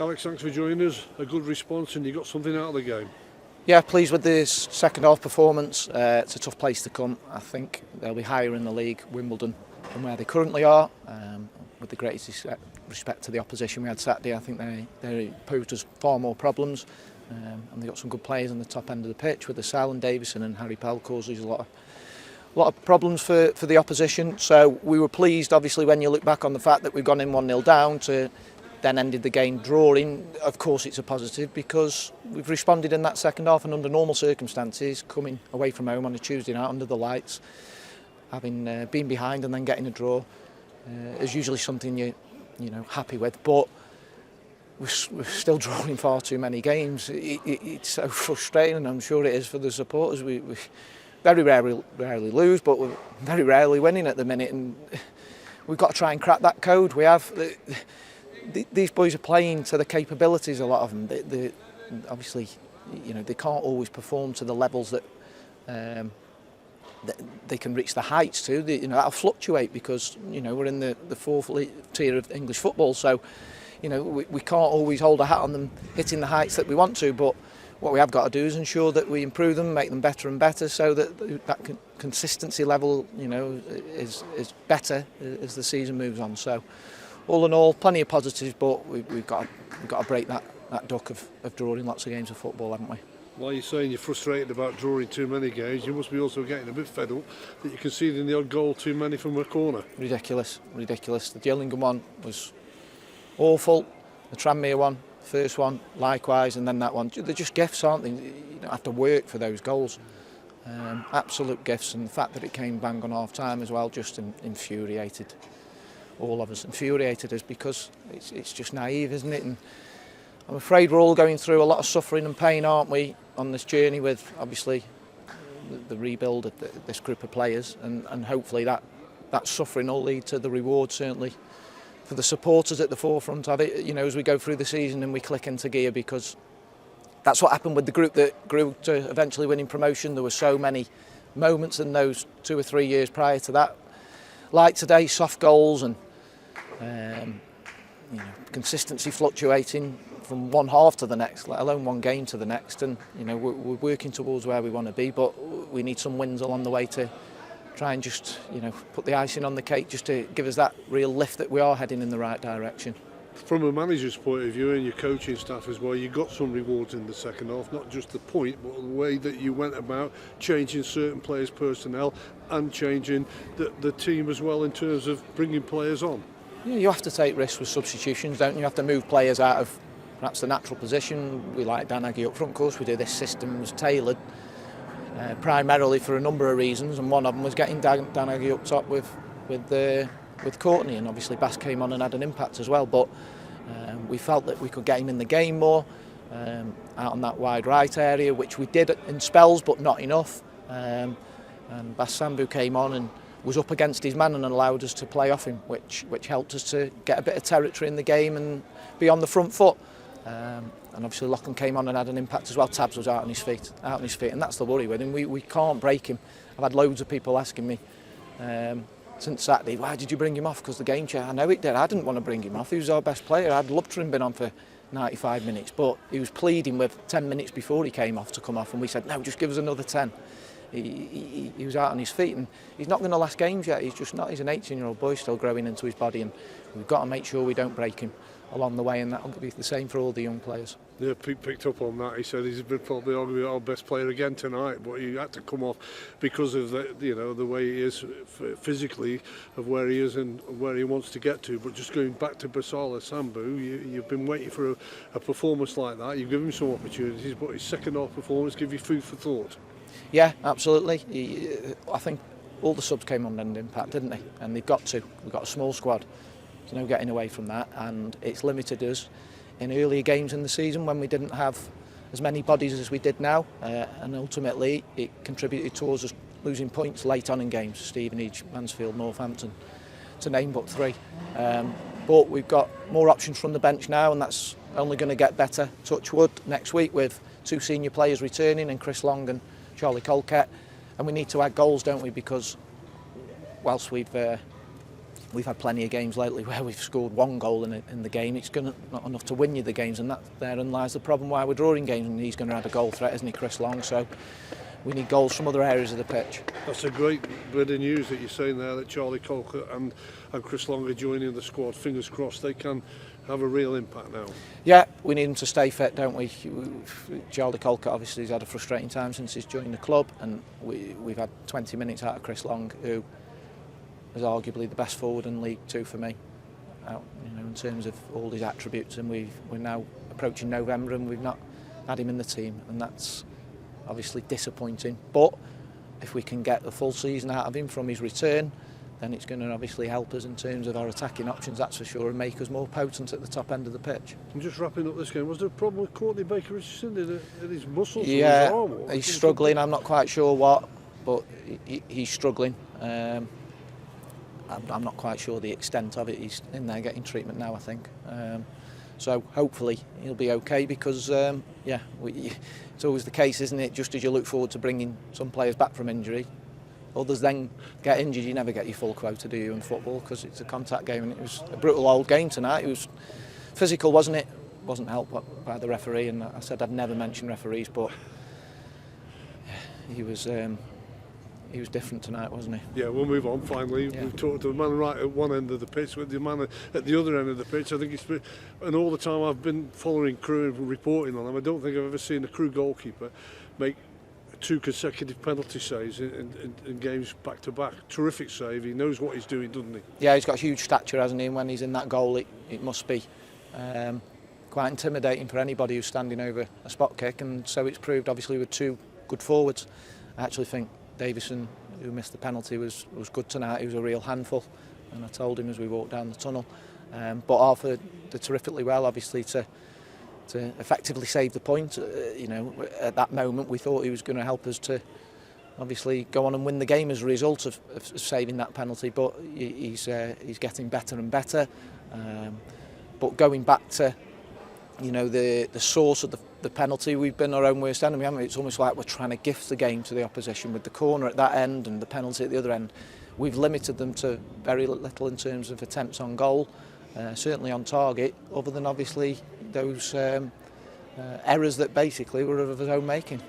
Alex, thanks for joining us. A good response and you got something out of the game. Yeah, pleased with this second half performance. It's a tough place to come. I think they'll be higher in the league, Wimbledon, than where they currently are. With the greatest respect to the opposition we had Saturday, I think they posed us far more problems. And they got some good players on the top end of the pitch with the Sal and Davison, and Harry Pell causes a lot of problems for the opposition. So we were pleased, obviously, when you look back on the fact that we've gone in 1-0 down to then ended the game drawing. Of course it's a positive because we've responded in that second half, and under normal circumstances, coming away from home on a Tuesday night under the lights, having been behind and then getting a draw is usually something you're happy with. But we're still drawing far too many games. It's so frustrating, and I'm sure it is for the supporters. We very rarely lose, but we're very rarely winning at the minute, and we've got to try and crack that code. We have. These boys are playing to the capabilities, a lot of them. They obviously, they can't always perform to the levels that they can reach the heights to. That'll fluctuate because, we're in the fourth tier of English football. So, we can't always hold a hat on them hitting the heights that we want to. But what we have got to do is ensure that we improve them, make them better and better, so that consistency level, is better as the season moves on. So, all in all, plenty of positives, but we've got to break that duck of drawing lots of games of football, haven't we? While you're saying you're frustrated about drawing too many games, you must be also getting a bit fed up that you're conceding the odd goal too many from a corner. Ridiculous. The Gillingham one was awful. The Tranmere one, first one, likewise, and then that one. They're just gifts, aren't they? You don't have to work for those goals. Absolute gifts, and the fact that it came bang on half time as well just infuriated all of us, infuriated us, because it's just naive, isn't it? And I'm afraid we're all going through a lot of suffering and pain, aren't we, on this journey with obviously the rebuild of this group of players, and hopefully that suffering will lead to the reward, certainly for the supporters at the forefront of it, as we go through the season and we click into gear, because that's what happened with the group that grew to eventually winning promotion. There were so many moments in those 2 or 3 years prior to that, like today, soft goals and consistency fluctuating from one half to the next, let alone one game to the next. And we're working towards where we want to be, but we need some wins along the way to try and just put the icing on the cake, just to give us that real lift that we are heading in the right direction. From a manager's point of view and your coaching staff as well, you got some rewards in the second half, not just the point, but the way that you went about changing certain players' personnel and changing the team as well in terms of bringing players on. Yeah, you have to take risks with substitutions, don't you? You have to move players out of perhaps the natural position. We like Dan Aggie up front, of course. We do. This system was tailored primarily for a number of reasons, and one of them was getting Dan Aggie up top with Courtney, and obviously Bass came on and had an impact as well. But we felt that we could get him in the game more, out on that wide right area, which we did in spells, but not enough. And Bass Sambu came on and was up against his man and allowed us to play off him, which helped us to get a bit of territory in the game and be on the front foot. And obviously Lachlan came on and had an impact as well. Tabs was out on his feet, and that's the worry with him. We can't break him. I've had loads of people asking me since Saturday, why did you bring him off? Because the game chair. I know it did. I didn't want to bring him off. He was our best player. I'd loved to have been on for 95 minutes, but he was pleading with 10 minutes before he came off to come off, and we said, no, just give us another 10. He was out on his feet, and he's not going to last games yet. He's just not. He's an 18-year-old boy still growing into his body, and we've got to make sure we don't break him along the way, and that'll be the same for all the young players. Yeah, Pete picked up on that. He said he's been probably arguably our best player again tonight, but he had to come off because of the way he is physically, of where he is and where he wants to get to. But just going back to Basala Sambu, you've been waiting for a performance like that. You've given him some opportunities, but his second half performance give you food for thought. Yeah, absolutely. I think all the subs came on and impact, didn't they? And they've got to. We've got a small squad. There's no getting away from that, and it's limited us in earlier games in the season when we didn't have as many bodies as we did now, and ultimately it contributed towards us losing points late on in games. Stevenage, Mansfield, Northampton, to name but three. But we've got more options from the bench now, and that's only going to get better, touch wood, next week with 2 senior players returning, and Chris Long and Charlie Colquette. And we need to add goals, don't we? Because whilst we've we've had plenty of games lately where we've scored one goal in the game. It's not enough to win you the games, and therein lies the problem why we're drawing games. And he's going to have a goal threat, isn't he, Chris Long? So we need goals from other areas of the pitch. That's a great bit of news that you're saying there, that Charlie Colker and Chris Long are joining the squad. Fingers crossed they can have a real impact now. Yeah, we need him to stay fit, don't we? Charlie Colker obviously has had a frustrating time since he's joined the club, and we've had 20 minutes out of Chris Long, who is arguably the best forward in League Two for me, in terms of all his attributes. And we're now approaching November and we've not had him in the team, and that's obviously disappointing. But if we can get the full season out of him from his return, then it's going to obviously help us in terms of our attacking options, that's for sure, and make us more potent at the top end of the pitch. I'm just wrapping up this game. Was there a problem with Courtney Baker-Richardson in his muscles? Yeah, or his arm? he's struggling. I'm not quite sure what, but he's struggling. I'm not quite sure the extent of it. He's in there getting treatment now, I think. So hopefully he'll be okay, because it's always the case, isn't it? Just as you look forward to bringing some players back from injury, others then get injured. You never get your full quota, do you, in football, because it's a contact game, and it was a brutal old game tonight. It was physical, wasn't it? Wasn't helped by the referee, and I said I'd never mention referees, but he was different tonight, wasn't he? Yeah, we'll move on finally. Yeah. We've talked to the man right at one end of the pitch, with the man at the other end of the pitch. I think it's been, and all the time I've been following Crewe and reporting on them, I don't think I've ever seen a Crewe goalkeeper make 2 consecutive penalty saves in games back to back. Terrific save. He knows what he's doing, doesn't he? Yeah, he's got huge stature, hasn't he? And when he's in that goal, it must be quite intimidating for anybody who's standing over a spot kick, and so it's proved, obviously, with 2 good forwards. I actually think Davison, who missed the penalty, was good tonight. He was a real handful, and I told him as we walked down the tunnel. But Arthur did terrifically well, obviously, to effectively save the point. At that moment we thought he was going to help us to obviously go on and win the game as a result of saving that penalty, but he's getting better and better. But going back to the source of the penalty, we've been our own worst enemy, haven't we? It's almost like we're trying to gift the game to the opposition with the corner at that end and the penalty at the other end. We've limited them to very little in terms of attempts on goal, certainly on target, other than obviously those errors that basically were of his own making.